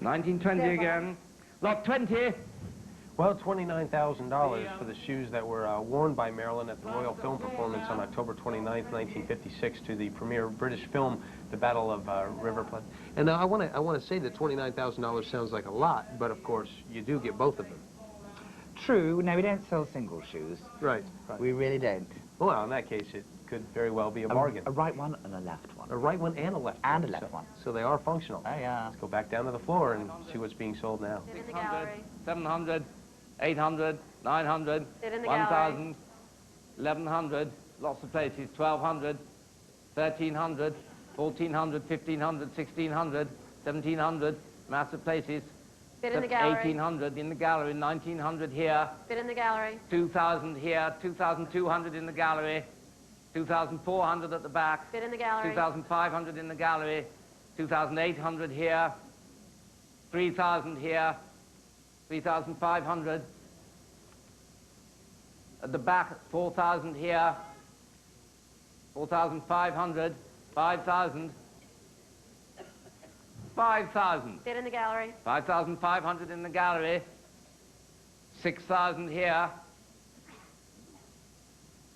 1920 again. Lot 20. Well, $29,000 for the shoes that were worn by Marilyn at the Royal Film Performance on October 29th, 1956, to the premiere British film, The Battle of River Plate. And I want to say that $29,000 sounds like a lot, but of course you do get both of them. True. No, we don't sell single shoes. Right. Right. We really don't. Well, in that case, it could very well be a bargain. A right one and a left one. A right one and a left one. And a left one. So they are functional. Oh, yeah. Let's go back down to the floor and see what's being sold now. 600, 700, 800, 900, 1,000, 1,100, lots of places, 1,200, 1,300, 1,400, 1,500, 1,600, 1,700, mass of places. Bid in the gallery. 1,800 in the gallery, 1,900 here. Bid in the gallery. 2,000 here, 2,200 in the gallery, 2,400 at the back. Bid in the gallery. 2,500 in the gallery, 2,800 here, 3,000 here, 3,500. At the back, 4,000 here, 4,500, 5,000. 5,000. Bid in the gallery. 5,500 in the gallery. 6,000 here.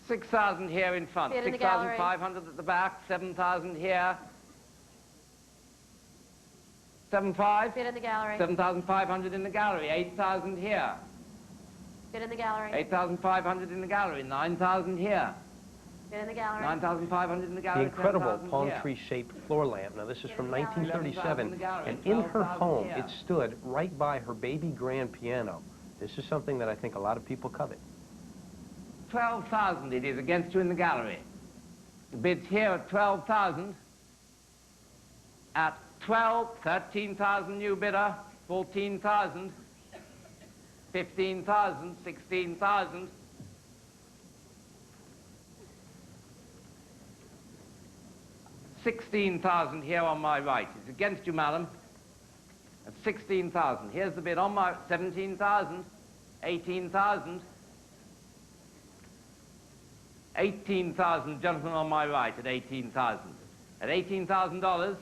6,000 here in front. 6,500 at the back. 7,000 here. 7,500. Bid in the gallery. 7,500 in the gallery. 8,000 here. Bid in the gallery. 8,500 in the gallery. 9,000 here. Bid in the gallery. 9,500 in the gallery. The incredible 10,000 palm here. tree-shaped floor lamp. Now, this is from 1937, and in her home, it stood right by her baby grand piano. This is something that I think a lot of people covet. 12,000 it is against you in the gallery. The bid's here at 12,000. At 12, 13,000 new bidder, 14,000, 15,000, 16,000. 16,000 here on my right. It's against you, madam. At 16,000. Here's the bid on my 17,000, 18,000, 18,000. Gentlemen on my right at 18,000. At $18,000.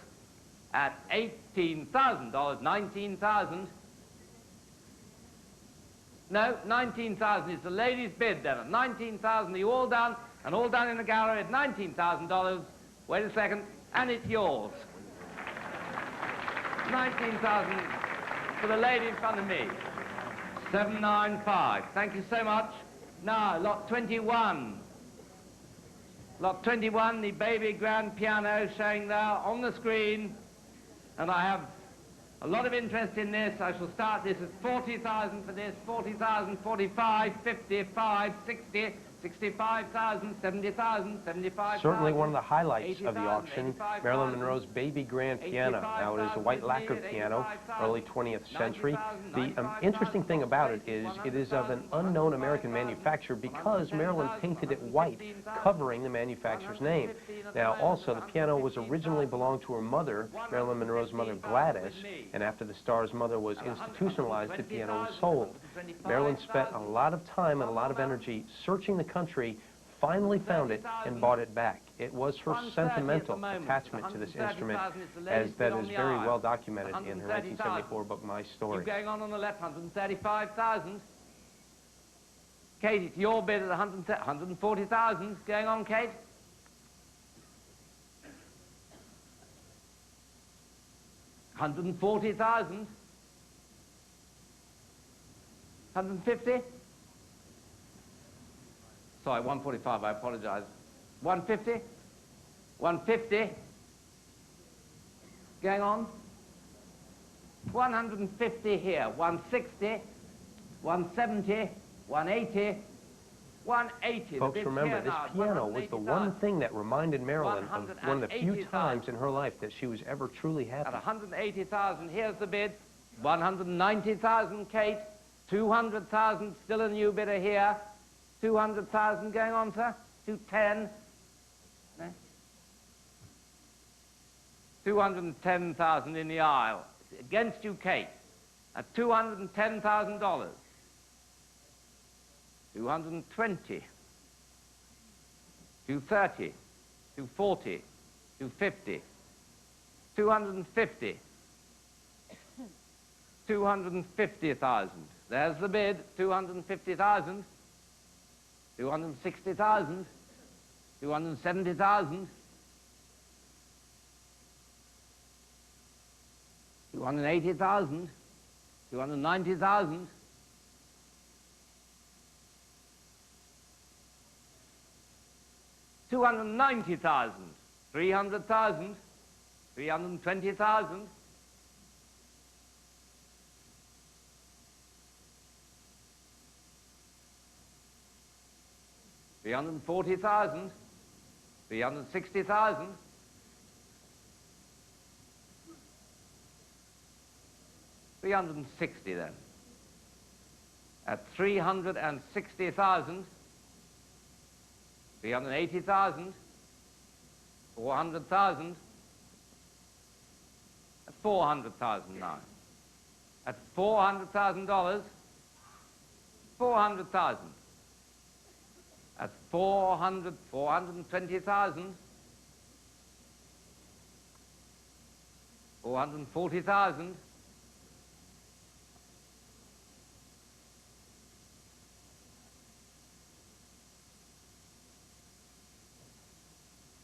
At $18,000. 19,000. No, 19,000 is the lady's bid then. At 19,000, are you all done? And all done in the gallery at $19,000. Wait a second, and it's yours. 19,000 for the lady in front of me. 795. Thank you so much. Now, lot 21. Lot 21, the baby grand piano showing there on the screen. And I have a lot of interest in this. I shall start this at 40,000 for this, 40,000, 45, 55, 60, 65,000, 70,000, 75,000. Certainly one of the highlights of the auction, Marilyn Monroe's baby grand piano. Now, it is a white lacquered piano, early 20th century. The interesting thing about it is of an unknown American manufacturer because Marilyn painted it white, covering the manufacturer's name. Now, also, the piano was originally belonged to her mother, Marilyn Monroe's mother, Gladys, and after the star's mother was institutionalized, the piano was sold. Marilyn spent a lot of time and a lot of energy searching the country, finally found it, and bought it back. It was her sentimental attachment to this instrument, as that is very well documented in her 1974 book, My Story. Keep going on the left, 135,000. Kate, it's your bid at 140,000. Going on, Kate. $140,000. 150? Sorry, 145, I apologize. 150? 150? Going on? 150 here. 160, 170, 180, 180. Folks, remember, this piano was the one thing that reminded Marilyn of one of the few times in her life that she was ever truly happy. At 180,000, here's the bid. 190,000, Kate. 200,000, still a new bidder here. 200,000 going on, sir. 210. No? 210,000 in the aisle. Against you, Kate. At $210,000. 220. 230. 240. 250. 250. 250,000. There's the bid, 250,000. 260,000. 270,000. 280,000. 290,000. 290,000. 300,000. 320,000. 340,000. 360,000. 360 then. At 360,000. 380,000. 400,000. At 400,000 now. At $400,000. 400,000. At 420,000. 440,000.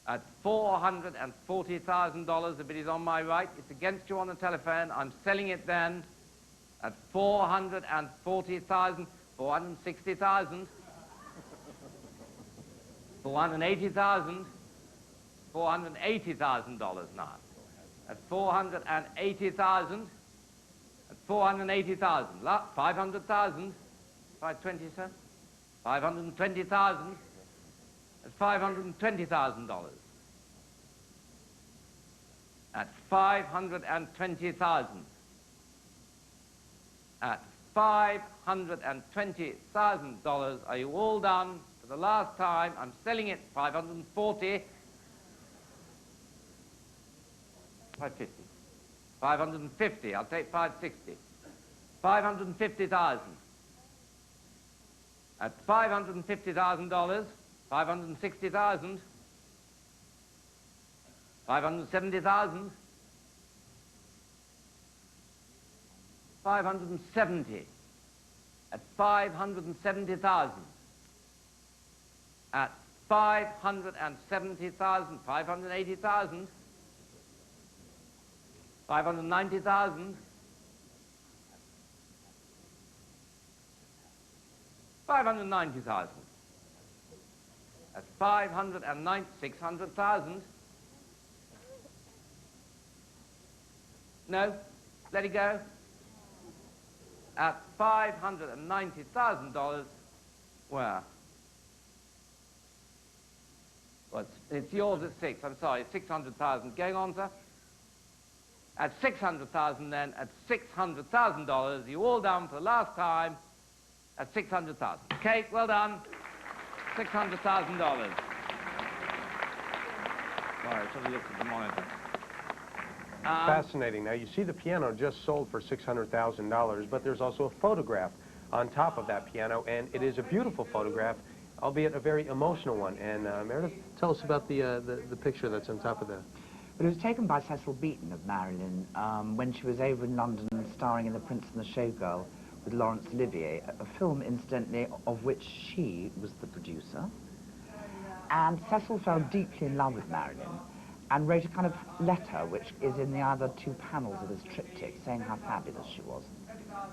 At $440,000, the bid is on my right. It's against you on the telephone. I'm selling it then at 440,000, 460,000, 480,000, $480,000 now. At 480,000, at 480,000, 500,000, 520, sir, 520,000. At $520,000. At 520,000. At $520,000. Are you all done? For the last time, I'm selling it 540. 550. 550. I'll take 560. 550,000. At $550,000. 560,000, 570,000, 570, at 570,000, at 570,000, 580,000, 590,000, 590,000. At 600,000. No, let it go. At $590,000, where? Well, it's yours at 6. I'm sorry, 600,000. Going on, sir? At 600,000, then, at $600,000, you all done for the last time at 600,000. Kate, well done. $600,000. Sorry, I should have looked at the monitor. Fascinating. Now, you see the piano just sold for $600,000, but there's also a photograph on top of that piano, and it is a beautiful photograph, albeit a very emotional one. And Meredith, tell us about the picture that's on top of the... But it was taken by Cecil Beaton of Marilyn when she was over in London starring in The Prince and the Showgirl with Laurence Olivier, a film, incidentally, of which she was the producer. And Cecil fell deeply in love with Marilyn and wrote a kind of letter, which is in the other two panels of this triptych, saying how fabulous she was.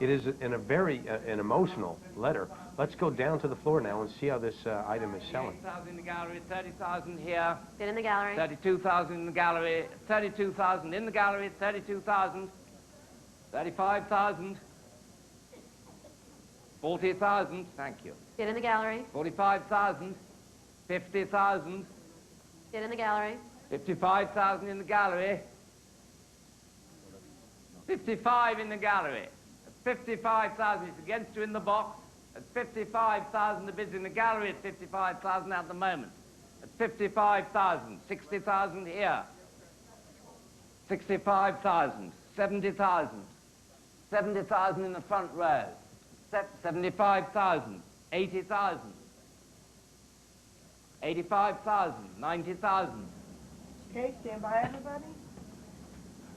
It is in a very an emotional letter. Let's go down to the floor now and see how this item is selling. 8,000 in the gallery, 30,000 here. Bid in the gallery. 32,000 in the gallery, 32,000 in the gallery, 32,000, 35,000. 40,000, thank you. Bid in the gallery. 45,000, 50,000. Bid in the gallery. 55,000 in the gallery. 55 in the gallery. At 55,000, it's against you in the box. At 55,000, the bid's in the gallery at 55,000 at the moment. At 55,000, 60,000 here. 65,000, 70,000. 70,000 in the front row. 75,000, 80,000, 85,000, 90,000. Okay, stand by, everybody.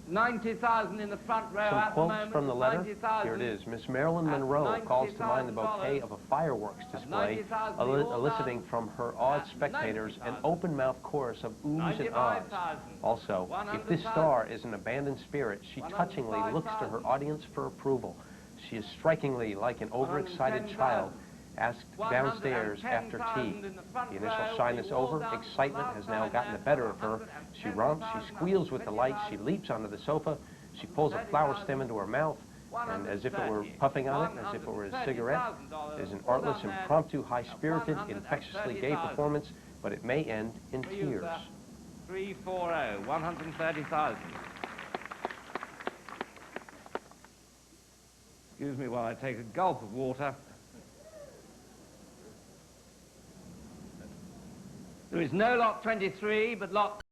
90,000 in the front row Some at the quotes moment. from the letter. 90,000. Here it is. Miss Marilyn Monroe calls to mind the bouquet of a fireworks display, eliciting from her awed spectators an open-mouthed chorus of oohs and ahs. Also, if this star is an abandoned spirit, she touchingly looks to her audience for approval. She is strikingly like an overexcited child asked downstairs after tea. The initial shyness over, excitement has now gotten the better of her. She romps, she squeals with delight, she leaps onto the sofa, she pulls a flower stem into her mouth, and as if it were puffing on it, as if it were a cigarette. It is an artless, impromptu, high-spirited, infectiously gay performance, but it may end in tears. 340, 130,000. Excuse me while I take a gulp of water. There is no lot 23, but lot